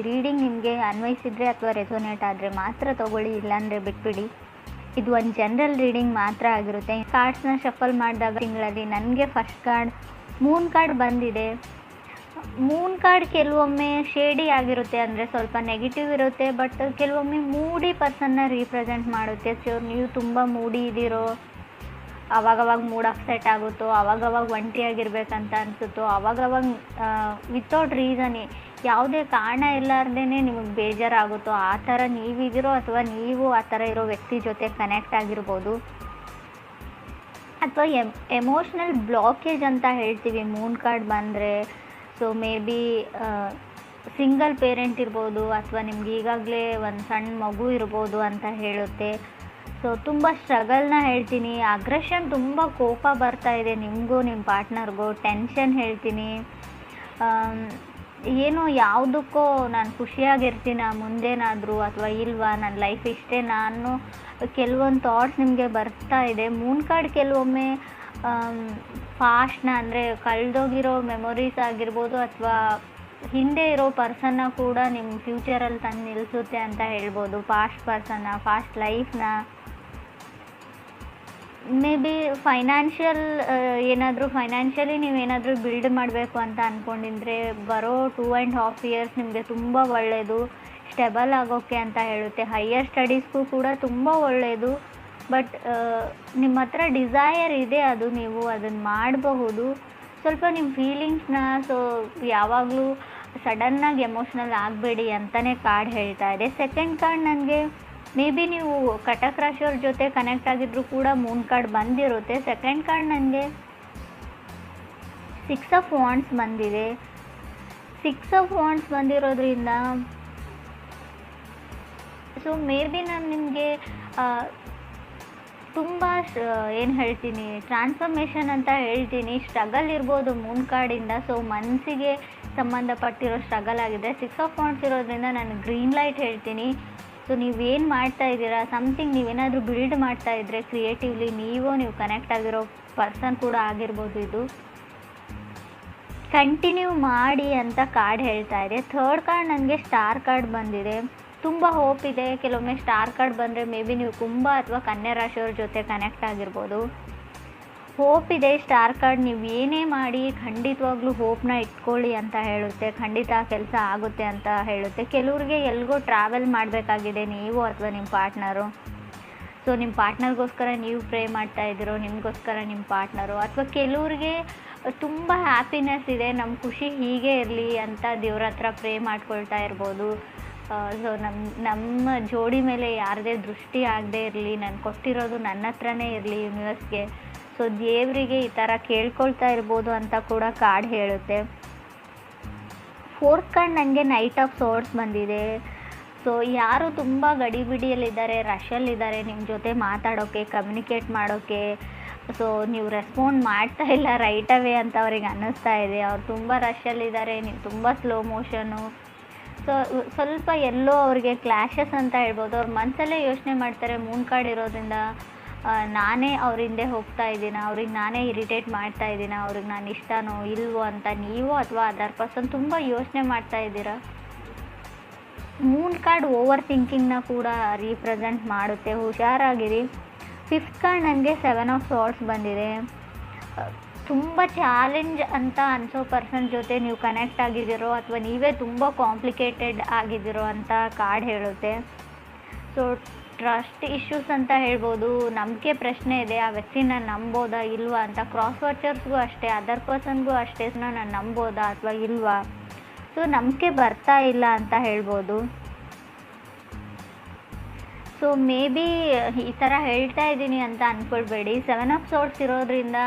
Reading ನಿಮಗೆ ಅನ್ವಯಿಸಿದರೆ ಅಥವಾ ರೆಸೊನೇಟ್ ಆದರೆ ಮಾತ್ರ ತೊಗೊಳ್ಳಿ, ಇಲ್ಲಾಂದರೆ ಬಿಟ್ಬಿಡಿ. ಇದು ಒಂದು ಜನರಲ್ ರೀಡಿಂಗ್ ಮಾತ್ರ ಆಗಿರುತ್ತೆ. ಕಾರ್ಡ್ಸ್ನ ಶಫಲ್ ಮಾಡಿದಾಗ ತಿಂಗಳಲ್ಲಿ ನನಗೆ ಫಸ್ಟ್ ಕಾರ್ಡ್ ಮೂನ್ ಕಾರ್ಡ್ ಬಂದಿದೆ. ಮೂನ್ ಕಾರ್ಡ್ ಕೆಲವೊಮ್ಮೆ ಶೇಡಿ ಆಗಿರುತ್ತೆ, ಅಂದರೆ ಸ್ವಲ್ಪ ನೆಗೆಟಿವ್ ಇರುತ್ತೆ, ಬಟ್ ಕೆಲವೊಮ್ಮೆ ಮೂಡಿ ಪರ್ಸನ್ನ ರೀಪ್ರೆಸೆಂಟ್ ಮಾಡುತ್ತೆ. ಸೊ ನೀವು ತುಂಬ ಮೂಡಿ ಇದ್ದೀರೋ, ಅವಾಗವಾಗ ಮೂಡ್ ಅಪ್ಸೆಟ್ ಆಗುತ್ತೋ, ಅವಾಗವಾಗ ಒಂಟಿಯಾಗಿರ್ಬೇಕಂತ ಅನಿಸುತ್ತೋ, ಅವಾಗವಾಗ ವಿತೌಟ್ ರೀಸನ್ ಯಾವುದೇ ಕಾರಣ ಇಲ್ಲಾರ್ದೇ ನಿಮಗೆ ಬೇಜಾರಾಗುತ್ತೋ, ಆ ಥರ ನೀವಿದ್ದೀರೋ ಅಥವಾ ನೀವು ಆ ಥರ ಇರೋ ವ್ಯಕ್ತಿ ಜೊತೆ ಕನೆಕ್ಟ್ ಆಗಿರ್ಬೋದು. ಅಥವಾ ಎಮೋಷ್ನಲ್ ಬ್ಲಾಕೇಜ್ ಅಂತ ಹೇಳ್ತೀವಿ ಮೂನ್ ಕಾರ್ಡ್ ಬಂದರೆ. So may be single parent ಇರ್ಬೋದು, ಅಥವಾ ನಿಮ್ಗೆ ಈಗಾಗಲೇ ಒಂದು ಸಣ್ಣ ಮಗು ಇರ್ಬೋದು ಅಂತ ಹೇಳುತ್ತೆ. ಸೊ ತುಂಬ ಸ್ಟ್ರಗಲ್ನ ಹೇಳ್ತೀನಿ. ಅಗ್ರೆಷನ್, ತುಂಬ ಕೋಪ ಬರ್ತಾ ಇದೆ ನಿಮಗೂ ನಿಮ್ಮ ಪಾರ್ಟ್ನರ್ಗೂ. ಟೆನ್ಷನ್ ಹೇಳ್ತೀನಿ. ಏನೋ ಯಾವುದಕ್ಕೋ ನಾನು ಖುಷಿಯಾಗಿರ್ತೀನ ಮುಂದೇನಾದರೂ ಅಥವಾ ಇಲ್ವಾ, ನನ್ನ ಲೈಫ್ ಇಷ್ಟೇ ನಾನು ಕೆಲವೊಂದು ಥಾಟ್ಸ್ ನಿಮಗೆ ಬರ್ತಾ ಇದೆ. ಮೂನ್ ಕಾರ್ಡ್ ಕೆಲವೊಮ್ಮೆ ಫಾಸ್ಟ್ನ, ಅಂದರೆ ಕಳೆದೋಗಿರೋ ಮೆಮೊರೀಸ್ ಆಗಿರ್ಬೋದು ಅಥವಾ ಹಿಂದೆ ಇರೋ ಪರ್ಸನ್ನ ಕೂಡ ನಿಮ್ಮ ಫ್ಯೂಚರಲ್ಲಿ ತಂದು ನಿಲ್ಲಿಸುತ್ತೆ ಅಂತ ಹೇಳ್ಬೋದು. ಫಾಸ್ಟ್ ಪರ್ಸನ್ನ, ಫಾಸ್ಟ್ ಲೈಫ್ನ. ಮೇ ಬಿ ಫೈನಾನ್ಷಿಯಲಿ ನೀವೇನಾದರೂ ಬಿಲ್ಡ್ ಮಾಡಬೇಕು ಅಂತ ಅಂದ್ಕೊಂಡಿದ್ರೆ ಬರೋ 2.5 ಇಯರ್ಸ್ ನಿಮಗೆ ತುಂಬ ಒಳ್ಳೆಯದು, ಸ್ಟೆಬಲ್ ಆಗೋಕ್ಕೆ ಅಂತ ಹೇಳುತ್ತೆ. ಹೈಯರ್ ಸ್ಟಡೀಸ್ಗೂ ಕೂಡ ತುಂಬ ಒಳ್ಳೆಯದು. ಬಟ್ ನಿಮ್ಮ ಹತ್ರ ಡಿಸೈರ್ ಇದೆ, ಅದು ನೀವು ಅದನ್ನು ಮಾಡಬಹುದು. ಸ್ವಲ್ಪ ನಿಮ್ಮ ಫೀಲಿಂಗ್ಸ್ನ ಯಾವಾಗಲೂ ಸಡನ್ನಾಗಿ ಎಮೋಷ್ನಲ್ ಆಗಬೇಡಿ ಅಂತಲೇ ಕಾರ್ಡ್ ಹೇಳ್ತಾ ಇದೆ. ಸೆಕೆಂಡ್ ಕಾರ್ಡ್ ನನಗೆ ಮೇ ಬಿ ನೀವು ಕಟಕ್ ರಾಶಿಯವ್ರ ಜೊತೆ ಕನೆಕ್ಟ್ ಆಗಿದ್ರೂ ಕೂಡ ಮೂನ್ ಕಾರ್ಡ್ ಬಂದಿರುತ್ತೆ. ಸೆಕೆಂಡ್ ಕಾರ್ಡ್ ನನಗೆ 6 ಆಫ್ ವಾಂಡ್ಸ್ ಬಂದಿದೆ. 6 ಆಫ್ ವಾಂಡ್ಸ್ ಬಂದಿರೋದ್ರಿಂದ ಸೊ ಮೇ ಬಿ ನಾನು ನಿಮಗೆ ತುಂಬ ಏನು ಹೇಳ್ತೀನಿ, ಟ್ರಾನ್ಸ್ಫರ್ಮೇಷನ್ ಅಂತ ಹೇಳ್ತೀನಿ. ಸ್ಟ್ರಗಲ್ ಇರ್ಬೋದು ಮೂನ್ ಕಾರ್ಡಿಂದ. ಸೊ ಮನಸ್ಸಿಗೆ ಸಂಬಂಧಪಟ್ಟಿರೋ ಸ್ಟ್ರಗಲ್ ಆಗಿದೆ. 6 ಆಫ್ ವಾಂಡ್ಸ್ ಇರೋದ್ರಿಂದ ನಾನು ಗ್ರೀನ್ ಲೈಟ್ ಹೇಳ್ತೀನಿ. ಸೊ ನೀವೇನು ಮಾಡ್ತಾ ಇದ್ದೀರಾ, ಸಮಥಿಂಗ್ ನೀವೇನಾದರೂ ಬಿಲ್ಡ್ ಮಾಡ್ತಾ ಇದ್ದರೆ ಕ್ರಿಯೇಟಿವ್ಲಿ, ನೀವು ಕನೆಕ್ಟ್ ಆಗಿರೋ ಪರ್ಸನ್ ಕೂಡ ಆಗಿರ್ಬೋದು, ಇದು ಕಂಟಿನ್ಯೂ ಮಾಡಿ ಅಂತ ಕಾರ್ಡ್ ಹೇಳ್ತಾ ಇದೆ. ಥರ್ಡ್ ಕಾರ್ಡ್ ನನಗೆ ಸ್ಟಾರ್ ಕಾರ್ಡ್ ಬಂದಿದೆ. ತುಂಬ ಹೋಪ್ ಇದೆ. ಕೆಲವೊಮ್ಮೆ ಸ್ಟಾರ್ ಕಾರ್ಡ್ ಬಂದರೆ ಮೇ ಬಿ ನೀವು ಕುಂಭ ಅಥವಾ ಕನ್ಯಾ ರಾಶಿಯವ್ರ ಜೊತೆ ಕನೆಕ್ಟ್ ಆಗಿರ್ಬೋದು. ಹೋಪ್ ಇದೆ. ಸ್ಟಾರ್ ಕಾರ್ಡ್ ನೀವು ಏನೇ ಮಾಡಿ ಖಂಡಿತವಾಗ್ಲೂ ಹೋಪ್ನ ಇಟ್ಕೊಳ್ಳಿ ಅಂತ ಹೇಳುತ್ತೆ. ಖಂಡಿತ ಕೆಲಸ ಆಗುತ್ತೆ ಅಂತ ಹೇಳುತ್ತೆ. ಕೆಲವ್ರಿಗೆ ಎಲ್ಗೋ ಟ್ರಾವೆಲ್ ಮಾಡಬೇಕಾಗಿದೆ ನೀವು ಅಥವಾ ನಿಮ್ಮ ಪಾರ್ಟ್ನರು. ಸೊ ನಿಮ್ಮ ಪಾರ್ಟ್ನರ್ಗೋಸ್ಕರ ನೀವು ಪ್ರೇ ಮಾಡ್ತಾ ಇದ್ದೀರೋ, ನಿಮಗೋಸ್ಕರ ನಿಮ್ಮ ಪಾರ್ಟ್ನರು. ಅಥವಾ ಕೆಲವ್ರಿಗೆ ತುಂಬ ಹ್ಯಾಪಿನೆಸ್ ಇದೆ, ನಮ್ಮ ಖುಷಿ ಹೀಗೆ ಇರಲಿ ಅಂತ ದೇವ್ರ ಹತ್ರ ಪ್ರೇ ಮಾಡ್ಕೊಳ್ತಾ ಇರ್ಬೋದು. ಸೊ ನಮ್ಮ ಜೋಡಿ ಮೇಲೆ ಯಾರದೇ ದೃಷ್ಟಿ ಆಗದೆ ಇರಲಿ, ನಾನು ಕೊಟ್ಟಿರೋದು ನನ್ನ ಹತ್ರನೇ ಇರಲಿ ಯೂನಿವರ್ಸ್ಗೆ. ಸೊ ದೇವರಿಗೆ ಈ ಥರ ಕೇಳ್ಕೊಳ್ತಾ ಇರ್ಬೋದು ಅಂತ ಕೂಡ ಕಾರ್ಡ್ ಹೇಳುತ್ತೆ. ಫೋರ್ತ್ ಕಾರ್ಡ್ ನನಗೆ ನೈಟ್ ಆಫ್ ಸೋರ್ಡ್ಸ್ ಬಂದಿದೆ. ಸೊ ಯಾರು ತುಂಬ ಗಡಿಬಿಡಿಯಲ್ಲಿದ್ದಾರೆ, ರಶಲ್ಲಿದ್ದಾರೆ ನಿಮ್ಮ ಜೊತೆ ಮಾತಾಡೋಕ್ಕೆ, ಕಮ್ಯುನಿಕೇಟ್ ಮಾಡೋಕ್ಕೆ. ಸೊ ನೀವು ರೆಸ್ಪಾಂಡ್ ಮಾಡ್ತಾ ಇಲ್ಲ ರೈಟ್ ಅವೇ ಅಂತ ಅವ್ರಿಗೆ ಅನ್ನಿಸ್ತಾ ಇದೆ. ಅವ್ರು ತುಂಬ ರಶಲ್ಲಿದ್ದಾರೆ, ನೀವು ತುಂಬ ಸ್ಲೋ ಮೋಷನು. ಸೊ ಸ್ವಲ್ಪ ಎಲ್ಲೋ ಅವ್ರಿಗೆ ಕ್ಲ್ಯಾಶಸ್ ಅಂತ ಹೇಳ್ಬೋದು. ಅವ್ರ ಮನಸ್ಸಲ್ಲೇ ಯೋಚನೆ ಮಾಡ್ತಾರೆ, ಮೂನ್ ಕಾರ್ಡ್ ಇರೋದ್ರಿಂದ ನಾನೇ ಅವ್ರ ಹಿಂದೆ ಹೋಗ್ತಾ ಇದ್ದೀನ, ಅವ್ರಿಗೆ ನಾನೇ ಇರಿಟೇಟ್ ಮಾಡ್ತಾ ಇದ್ದೀನ, ಅವ್ರಿಗೆ ನಾನು ಇಷ್ಟನೋ ಇಲ್ವೋ ಅಂತ ನೀವು ಅಥವಾ ಅದರ್ ಪರ್ಸನ್ ತುಂಬ ಯೋಚನೆ ಮಾಡ್ತಾ ಇದ್ದೀರಾ. ಮೂನ್ ಕಾರ್ಡ್ ಓವರ್ ಥಿಂಕಿಂಗ್ನ ಕೂಡ ರೀಪ್ರೆಸೆಂಟ್ ಮಾಡುತ್ತೆ, ಹುಷಾರಾಗಿರಿ. ಫಿಫ್ತ್ ಕಾರ್ಡ್ ನನಗೆ 7 ಆಫ್ ಸಾರ್ಡ್ಸ್ ಬಂದಿದೆ. ತುಂಬ ಚಾಲೆಂಜ್ ಅಂತ ಅನಿಸೋ ಪರ್ಸನ್ ಜೊತೆ ನೀವು ಕನೆಕ್ಟ್ ಆಗಿದ್ದೀರೋ ಅಥವಾ ನೀವೇ ತುಂಬ ಕಾಂಪ್ಲಿಕೇಟೆಡ್ ಆಗಿದ್ದೀರೋ ಅಂತ ಕಾರ್ಡ್ ಹೇಳುತ್ತೆ. ಸೊ ಟ್ರಸ್ಟ್ ಇಶ್ಯೂಸ್ ಅಂತ ಹೇಳ್ಬೋದು. ನಂಬಿಕೆ ಪ್ರಶ್ನೆ ಇದೆ, ಆ ವ್ಯಕ್ತಿನ ನಂಬೋದಾ ಇಲ್ವಾ ಅಂತ. ಕ್ರಾಸ್ ವಾಚರ್ಸ್ಗೂ ಅಷ್ಟೇ, ಅದರ್ ಪರ್ಸನ್ಗೂ ಅಷ್ಟೇ, ನಾನು ನಂಬೋದಾ ಅಥವಾ ಇಲ್ವಾ. ಸೊ ನಂಬಿಕೆ ಬರ್ತಾ ಇಲ್ಲ ಅಂತ ಹೇಳ್ಬೋದು. ಸೊ ಮೇ ಬಿ ಈ ಥರ ಹೇಳ್ತಾ ಇದ್ದೀನಿ ಅಂತ ಅಂದ್ಕೊಳ್ಬೇಡಿ. 7 ಆಫ್ ಸಾರ್ಡ್ಸ್ ಇರೋದ್ರಿಂದ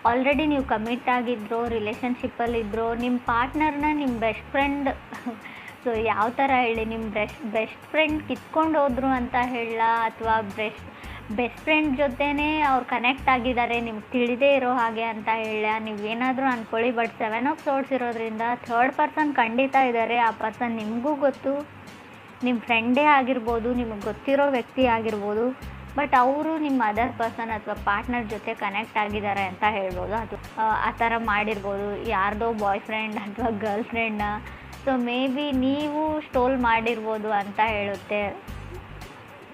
ಆಲ್ರೆಡಿ ನೀವು ಕಮಿಟ್ ಆಗಿದ್ರೋ, ರಿಲೇಷನ್ಶಿಪ್ಪಲ್ಲಿದ್ರೋ, ನಿಮ್ಮ ಪಾರ್ಟ್ನರ್ನ ನಿಮ್ಮ ಬೆಸ್ಟ್ ಫ್ರೆಂಡ್, ಸೊ ಯಾವ ಥರ ಹೇಳಿ, ನಿಮ್ಮ ಬೆಸ್ಟ್ ಫ್ರೆಂಡ್ ಕಿತ್ಕೊಂಡು ಹೋದ್ರು ಅಂತ ಹೇಳ, ಅಥವಾ ಬೆಸ್ಟ್ ಫ್ರೆಂಡ್ ಜೊತೆನೇ ಅವ್ರು ಕನೆಕ್ಟ್ ಆಗಿದ್ದಾರೆ ನಿಮ್ಗೆ ತಿಳಿದೇ ಇರೋ ಹಾಗೆ ಅಂತ ಹೇಳ, ನೀವೇನಾದರೂ ಅಂದ್ಕೊಳ್ಳಿ. ಬಟ್ 7 ಆಫ್ ಸಾರ್ಡ್ಸ್ ಇರೋದ್ರಿಂದ ಥರ್ಡ್ ಪರ್ಸನ್ ಖಂಡಿತ ಇದ್ದಾರೆ. ಆ ಪರ್ಸನ್ ನಿಮಗೂ ಗೊತ್ತು, ನಿಮ್ಮ ಫ್ರೆಂಡೇ ಆಗಿರ್ಬೋದು, ನಿಮಗೆ ಗೊತ್ತಿರೋ ವ್ಯಕ್ತಿ ಆಗಿರ್ಬೋದು. ಬಟ್ ಅವರು ನಿಮ್ಮ ಅದರ್ ಪರ್ಸನ್ ಅಥವಾ ಪಾರ್ಟ್ನರ್ ಜೊತೆ ಕನೆಕ್ಟ್ ಆಗಿದ್ದಾರೆ ಅಂತ ಹೇಳ್ಬೋದು. ಅದು ಆ ಥರ ಮಾಡಿರ್ಬೋದು. ಯಾರ್ದೋ ಬಾಯ್ ಫ್ರೆಂಡ್ ಅಥವಾ ಗರ್ಲ್ ಫ್ರೆಂಡ್ನ ಸೊ ಮೇ ಬಿ ನೀವು ಸ್ಟೋಲ್ ಮಾಡಿರ್ಬೋದು ಅಂತ ಹೇಳುತ್ತೆ.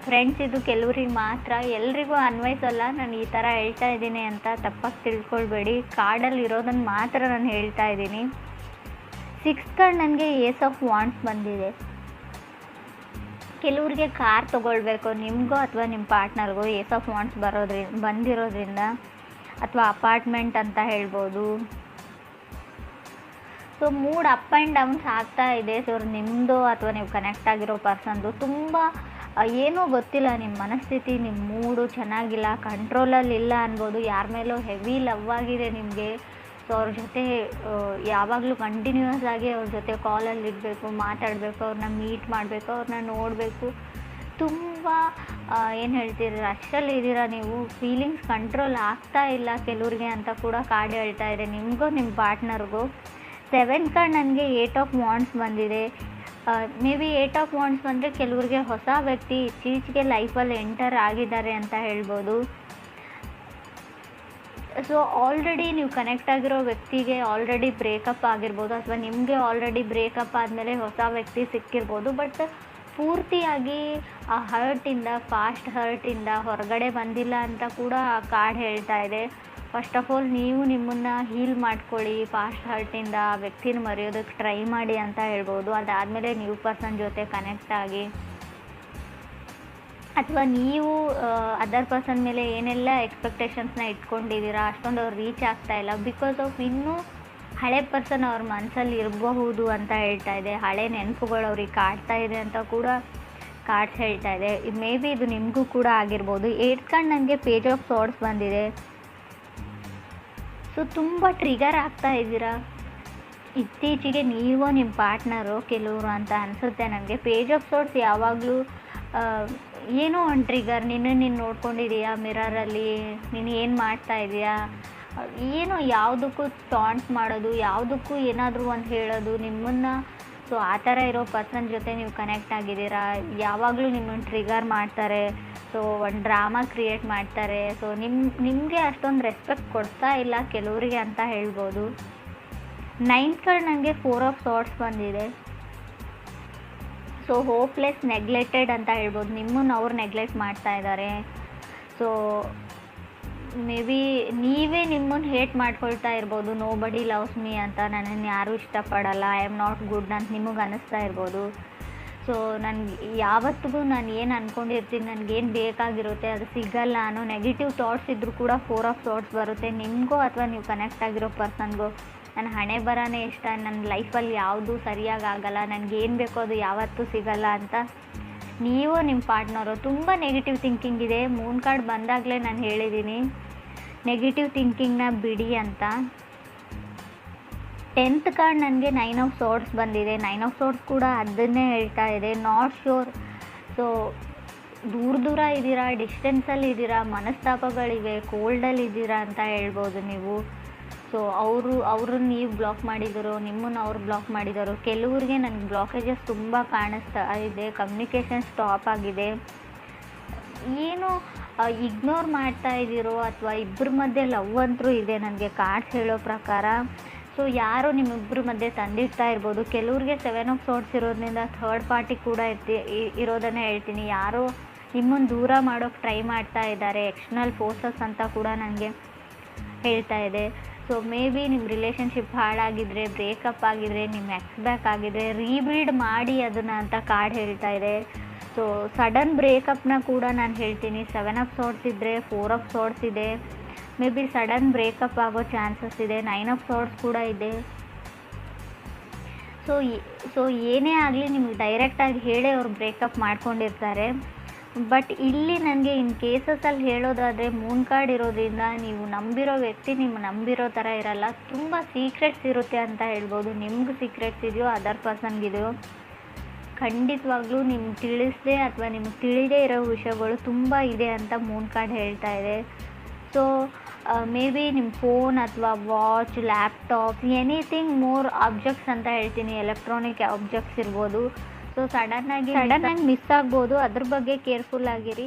ಫ್ರೆಂಡ್ಸ್, ಇದು ಕೆಲವ್ರಿಗೆ ಮಾತ್ರ, ಎಲ್ರಿಗೂ ಅನ್ವಯಿಸಲ್ಲ. ನಾನು ಈ ಥರ ಹೇಳ್ತಾ ಇದ್ದೀನಿ ಅಂತ ತಪ್ಪಾಗಿ ತಿಳ್ಕೊಳ್ಬೇಡಿ. ಕಾರ್ಡಲ್ಲಿ ಇರೋದನ್ನು ಮಾತ್ರ ನಾನು ಹೇಳ್ತಾ ಇದ್ದೀನಿ. 6th ಕಾರ್ಡ್ ನನಗೆ ಏಸ್ ಆಫ್ ವಾಂಡ್ಸ್ ಬಂದಿದೆ. ಕೆಲವ್ರಿಗೆ ಕಾರ್ ತೊಗೊಳ್ಬೇಕು, ನಿಮಗೋ ಅಥವಾ ನಿಮ್ಮ ಪಾರ್ಟ್ನರ್ಗೋ ಏಸ್ ಆಫ್ ವಾಂಡ್ಸ್ ಬಂದಿರೋದ್ರಿಂದ, ಅಥವಾ ಅಪಾರ್ಟ್ಮೆಂಟ್ ಅಂತ ಹೇಳ್ಬೋದು. So mood up and downs ಆಗ್ತಾ ಇದೆ. ಸೊ ನಿಮ್ಮದು ಅಥವಾ ನೀವು ಕನೆಕ್ಟ್ ಆಗಿರೋ ಪರ್ಸನ್ದು ತುಂಬ ಏನೋ ಗೊತ್ತಿಲ್ಲ, ನಿಮ್ಮ ಮನಸ್ಥಿತಿ, ನಿಮ್ಮ ಮೂಡು ಚೆನ್ನಾಗಿಲ್ಲ, ಕಂಟ್ರೋಲಲ್ಲಿಲ್ಲ ಅನ್ಬೋದು. ಯಾರ ಮೇಲೋ ಹೆವಿ ಲವ್ ಆಗಿದೆ ನಿಮಗೆ. ಸೊ ಅವ್ರ ಜೊತೆ ಯಾವಾಗಲೂ ಕಂಟಿನ್ಯೂಯಸ್ ಆಗಿ ಅವ್ರ ಜೊತೆ ಕಾಲಲ್ಲಿ ಇರಬೇಕು, ಮಾತಾಡಬೇಕು, ಅವ್ರನ್ನ ಮೀಟ್ ಮಾಡಬೇಕು, ಅವ್ರನ್ನ ನೋಡಬೇಕು. ತುಂಬ ಏನು ಹೇಳ್ತೀರಿ, ರಶಲ್ಲಿ ಇದ್ದೀರಾ ನೀವು. ಫೀಲಿಂಗ್ಸ್ ಕಂಟ್ರೋಲ್ ಆಗ್ತಾ ಇಲ್ಲ ಕೆಲವ್ರಿಗೆ ಅಂತ ಕೂಡ ಕಾರ್ಡ್ ಹೇಳ್ತಾ ಇದೆ, ನಿಮಗೂ ನಿಮ್ಮ ಪಾರ್ಟ್ನರ್ಗೂ. 7th ಕಾರ್ಡ್ ನನಗೆ 8 ಆಫ್ ವಾಂಡ್ಸ್ ಬಂದಿದೆ. ಮೇ ಬಿ 8 ಆಫ್ ವಾಂಡ್ಸ್ ಬಂದರೆ ಕೆಲವ್ರಿಗೆ ಹೊಸ ವ್ಯಕ್ತಿ ಇತ್ತೀಚೆಗೆ ಲೈಫಲ್ಲಿ ಎಂಟರ್ ಆಗಿದ್ದಾರೆ ಅಂತ ಹೇಳ್ಬೋದು. ಸೊ ಆಲ್ರೆಡಿ ನೀವು ಕನೆಕ್ಟ್ ಆಗಿರೋ ವ್ಯಕ್ತಿಗೆ ಆಲ್ರೆಡಿ ಬ್ರೇಕಪ್ ಆಗಿರ್ಬೋದು, ಅಥವಾ ನಿಮಗೆ ಆಲ್ರೆಡಿ ಬ್ರೇಕಪ್ ಆದಮೇಲೆ ಹೊಸ ವ್ಯಕ್ತಿ ಸಿಕ್ಕಿರ್ಬೋದು. ಬಟ್ ಪೂರ್ತಿಯಾಗಿ ಆ ಹರ್ಟಿಂದ, ಫಾಸ್ಟ್ ಹರ್ಟಿಂದ ಹೊರಗಡೆ ಬಂದಿಲ್ಲ ಅಂತ ಕೂಡ ಆ ಕಾರ್ಡ್ ಹೇಳ್ತಾ ಇದೆ. ಫಸ್ಟ್ ಆಫ್ ಆಲ್ ನೀವು ನಿಮ್ಮನ್ನು ಹೀಲ್ ಮಾಡ್ಕೊಳ್ಳಿ, ಪಾಸ್ಟ್ ಹರ್ಟಿಂದ ಆ ವ್ಯಕ್ತಿನ ಮರೆಯೋದಕ್ಕೆ ಟ್ರೈ ಮಾಡಿ ಅಂತ ಹೇಳ್ಬೋದು. ಅದಾದಮೇಲೆ ನ್ಯೂ ಪರ್ಸನ್ ಜೊತೆ ಕನೆಕ್ಟ್ ಆಗಿ, ಅಥವಾ ನೀವು ಅದರ್ ಪರ್ಸನ್ ಮೇಲೆ ಏನೆಲ್ಲ ಎಕ್ಸ್ಪೆಕ್ಟೇಷನ್ಸ್ನ ಇಟ್ಕೊಂಡಿದ್ದೀರಾ ಅಷ್ಟೊಂದು ಅವ್ರು ರೀಚ್ ಆಗ್ತಾ ಇಲ್ಲ. ಬಿಕಾಸ್ ಆಫ್ ಇನ್ನೂ ಹಳೆ ಪರ್ಸನ್ ಅವ್ರ ಮನಸ್ಸಲ್ಲಿ ಇರಬಹುದು ಅಂತ ಹೇಳ್ತಾ ಇದೆ. ಹಳೆ ನೆನಪುಗಳು ಅವ್ರಿಗೆ ಕಾಡ್ತಾ ಇದೆ ಅಂತ ಕೂಡ ಕಾರ್ಡ್ಸ್ ಹೇಳ್ತಾ ಇದೆ. ಮೇ ಬಿ ಇದು ನಿಮಗೂ ಕೂಡ ಆಗಿರ್ಬೋದು. 8th ಕಾರ್ಡ್ ನನಗೆ ಪೇಜ್ ಆಫ್ ಸಾರ್ಡ್ಸ್ ಬಂದಿದೆ. ಸೊ ತುಂಬ ಟ್ರಿಗರ್ ಆಗ್ತಾ ಇದ್ದೀರಾ ಇತ್ತೀಚೆಗೆ ನೀವು ನಿಮ್ಮ ಪಾರ್ಟ್ನರು ಕೆಲವರು ಅಂತ ಅನಿಸುತ್ತೆ ನನಗೆ. ಪೇಜ್ ಆಫ್ ಸಾರ್ಡ್ಸ್ ಯಾವಾಗಲೂ ಏನೋ ಒಂದು ಟ್ರಿಗರ್, ನೀನು ನೋಡ್ಕೊಂಡಿದ್ದೀಯಾ ಮಿರರಲ್ಲಿ, ನೀನು ಏನು ಮಾಡ್ತಾ ಇದೆಯಾ, ಏನೋ ಯಾವುದಕ್ಕೂ ಟಾಂಟ್ ಮಾಡೋದು, ಯಾವುದಕ್ಕೂ ಏನಾದರೂ ಒಂದು ಹೇಳೋದು ನಿಮ್ಮನ್ನು. ಸೊ ಆ ಥರ ಇರೋ ಪರ್ಸನ್ ಜೊತೆ ನೀವು ಕನೆಕ್ಟ್ ಆಗಿದ್ದೀರಾ. ಯಾವಾಗಲೂ ನಿಮ್ಮನ್ನು ಟ್ರಿಗರ್ ಮಾಡ್ತಾರೆ. ಸೊ ಒಂದು ಡ್ರಾಮಾ ಕ್ರಿಯೇಟ್ ಮಾಡ್ತಾರೆ. ಸೊ ನಿಮಗೆ ಅಷ್ಟೊಂದು ರೆಸ್ಪೆಕ್ಟ್ ಕೊಡ್ತಾ ಇಲ್ಲ ಕೆಲವರಿಗೆ ಅಂತ ಹೇಳ್ಬೋದು. 9th ಕಾರ್ಡ್ ನನಗೆ 4 ಆಫ್ ಸಾರ್ಡ್ಸ್ ಬಂದಿದೆ. ಸೊ ಹೋಪ್ಲೆಸ್, ನೆಗ್ಲೆಕ್ಟೆಡ್ ಅಂತ ಹೇಳ್ಬೋದು. ನಿಮ್ಮನ್ನು ಅವ್ರು ನೆಗ್ಲೆಕ್ಟ್ ಮಾಡ್ತಾ ಇದ್ದಾರೆ. ಸೊ ಮೇ ಬಿ ನೀವೇ ನಿಮ್ಮನ್ನು ಹೇಟ್ ಮಾಡ್ಕೊಳ್ತಾ ಇರ್ಬೋದು. ನೋ ಬಡಿ ಲವ್ಸ್ ಮೀ ಅಂತ, ನನ್ನನ್ನು ಯಾರೂ ಇಷ್ಟಪಡಲ್ಲ, ಐ ಆಮ್ ನಾಟ್ ಗುಡ್ ಅಂತ ನಿಮಗೆ ಅನ್ನಿಸ್ತಾ ಇರ್ಬೋದು. ಸೊ ನನಗೆ ಯಾವತ್ತಿಗೂ ನಾನು ಏನು ಅಂದ್ಕೊಂಡಿರ್ತೀನಿ, ನನಗೇನು ಬೇಕಾಗಿರುತ್ತೆ ಅದು ಸಿಗಲ್ಲ ಅನ್ನೋ ನೆಗೆಟಿವ್ ಥಾಟ್ಸ್ ಇದ್ದರೂ ಕೂಡ 4 ಆಫ್ ಸಾರ್ಡ್ಸ್ ಬರುತ್ತೆ ನಿಮಗೂ ಅಥವಾ ನೀವು ಕನೆಕ್ಟ್ ಆಗಿರೋ ಪರ್ಸನ್ಗೂ. ನನ್ನ ಹಣೆ ಬರನೇ ಇಷ್ಟ, ನನ್ನ ಲೈಫಲ್ಲಿ ಯಾವುದೂ ಸರಿಯಾಗಿ ಆಗಲ್ಲ, ನನಗೇನು ಬೇಕೋ ಅದು ಯಾವತ್ತೂ ಸಿಗಲ್ಲ ಅಂತ ನೀವು ನಿಮ್ಮ ಪಾರ್ಟ್ನರು ತುಂಬ ನೆಗೆಟಿವ್ ಥಿಂಕಿಂಗ್ ಇದೆ. ಮೂನ್ ಕಾರ್ಡ್ ಬಂದಾಗಲೇ ನಾನು ಹೇಳಿದ್ದೀನಿ ನೆಗೆಟಿವ್ ಥಿಂಕಿಂಗ್ನ ಬಿಡಿ ಅಂತ. 10th ಕಾರ್ಡ್ ನನಗೆ 9 ಆಫ್ ಸಾರ್ಡ್ಸ್ ಬಂದಿದೆ. 9 ಆಫ್ ಸಾರ್ಡ್ಸ್ ಕೂಡ ಅದನ್ನೇ ಹೇಳ್ತಾ ಇದೆ, ನಾಟ್ ಶ್ಯೂರ್. ಸೊ ದೂರ ಇದ್ದೀರಾ, ಡಿಸ್ಟೆನ್ಸಲ್ಲಿ ಇದ್ದೀರಾ, ಮನಸ್ತಾಪಗಳಿವೆ, ಕೋಲ್ಡಲ್ಲಿದ್ದೀರಾ ಅಂತ ಹೇಳ್ಬೋದು ನೀವು. ಸೊ ಅವ್ರನ್ನ ನೀವು ಬ್ಲಾಕ್ ಮಾಡಿದರು, ನಿಮ್ಮನ್ನು ಅವ್ರು ಬ್ಲಾಕ್ ಮಾಡಿದರು. ಕೆಲವ್ರಿಗೆ ನನಗೆ ಬ್ಲಾಕೇಜಸ್ ತುಂಬ ಕಾಣಿಸ್ತಾ ಇದೆ, ಕಮ್ಯುನಿಕೇಷನ್ ಸ್ಟಾಪ್ ಆಗಿದೆ. ಏನು ಇಗ್ನೋರ್ ಮಾಡ್ತಾ ಇದ್ದೀರೋ ಅಥವಾ ಇಬ್ಬರ ಮಧ್ಯೆ ಲವ್ ಅಂತರೂ ಇದೆ ನನಗೆ ಕಾರ್ಡ್ಸ್ ಹೇಳೋ ಪ್ರಕಾರ. ಸೊ ಯಾರೋ ನಿಮ್ಮಿಬ್ಬರ ಮಧ್ಯೆ ತಂದಿರ್ತಾ ಇರ್ಬೋದು. ಕೆಲವ್ರಿಗೆ 7 ಆಫ್ ಸಾರ್ಡ್ಸ್ ಇರೋದ್ರಿಂದ ಥರ್ಡ್ ಪಾರ್ಟಿ ಕೂಡ ಇರೋದನ್ನೇ ಹೇಳ್ತೀನಿ. ಯಾರೋ ನಿಮ್ಮನ್ನು ದೂರ ಮಾಡೋಕ್ಕೆ ಟ್ರೈ ಮಾಡ್ತಾ ಇದ್ದಾರೆ, ಎಕ್ಸ್ಟರ್ನಲ್ ಫೋರ್ಸಸ್ ಅಂತ ಕೂಡ ನನಗೆ ಹೇಳ್ತಾ ಇದೆ. ಸೊ ಮೇ ಬಿ ನಿಮ್ಮ ರಿಲೇಷನ್ಶಿಪ್ ಹಾಳಾಗಿದ್ದರೆ, ಬ್ರೇಕಪ್ ಆಗಿದ್ರೆ, ನಿಮ್ಮ ಎಕ್ಸ್ ಬ್ಯಾಕ್ ಆಗಿದ್ರೆ ರೀಬಿಲ್ಡ್ ಮಾಡಿ ಅದನ್ನು ಅಂತ ಕಾರ್ಡ್ ಹೇಳ್ತಾ ಇದೆ. ಸೊ ಸಡನ್ ಬ್ರೇಕಪ್ನ ಕೂಡ ನಾನು ಹೇಳ್ತೀನಿ. 7 ಆಫ್ ಸಾರ್ಡ್ಸ್ ಇದ್ದರೆ 4 ಆಫ್ ಸಾರ್ಡ್ಸ್ ಇದೆ. ಮೇ ಬಿ ಸಡನ್ ಬ್ರೇಕಪ್ ಆಗೋ ಚಾನ್ಸಸ್ ಇದೆ. 9 ಆಫ್ ಸಾರ್ಡ್ಸ್ ಕೂಡ ಇದೆ. ಸೊ ಏನೇ ಆಗಲಿ ನಿಮ್ಗೆ ಡೈರೆಕ್ಟಾಗಿ ಹೇಳೇ ಅವ್ರು ಬ್ರೇಕಪ್ ಮಾಡ್ಕೊಂಡಿರ್ತಾರೆ. ಬಟ್ ಇಲ್ಲಿ ನನಗೆ ಇನ್ ಕೇಸಸಲ್ಲಿ ಹೇಳೋದಾದರೆ ಮೂನ್ ಕಾರ್ಡ್ ಇರೋದ್ರಿಂದ ನೀವು ನಂಬಿರೋ ವ್ಯಕ್ತಿ ನಿಮ್ಮ ನಂಬಿರೋ ಥರ ಇರಲ್ಲ. ತುಂಬ ಸೀಕ್ರೆಟ್ಸ್ ಇರುತ್ತೆ ಅಂತ ಹೇಳ್ಬೋದು. ನಿಮ್ಗೆ ಸೀಕ್ರೆಟ್ಸ್ ಇದೆಯೋ ಅದರ್ ಪರ್ಸನ್ಗಿದೆಯೋ ಖಂಡಿತವಾಗ್ಲೂ ನಿಮ್ಗೆ ತಿಳಿಸದೆ ಅಥವಾ ನಿಮ್ಗೆ ತಿಳಿದೇ ಇರೋ ವಿಷಯಗಳು ತುಂಬ ಇದೆ ಅಂತ ಮೂನ್ ಕಾರ್ಡ್ ಹೇಳ್ತಾ ಇದೆ. ಸೊ ಮೇ ಬಿ ನಿಮ್ಮ ಫೋನ್ ಅಥವಾ watch, laptop, anything more objects ಅಂತ ಹೇಳ್ತೀನಿ, ಎಲೆಕ್ಟ್ರಾನಿಕ್ ಆಬ್ಜೆಕ್ಟ್ಸ್ ಇರ್ಬೋದು. ಸೊ ಸಡನ್ನಾಗಿ ಮಿಸ್ ಆಗ್ಬೋದು. ಅದ್ರ ಬಗ್ಗೆ ಕೇರ್ಫುಲ್ ಆಗಿರಿ.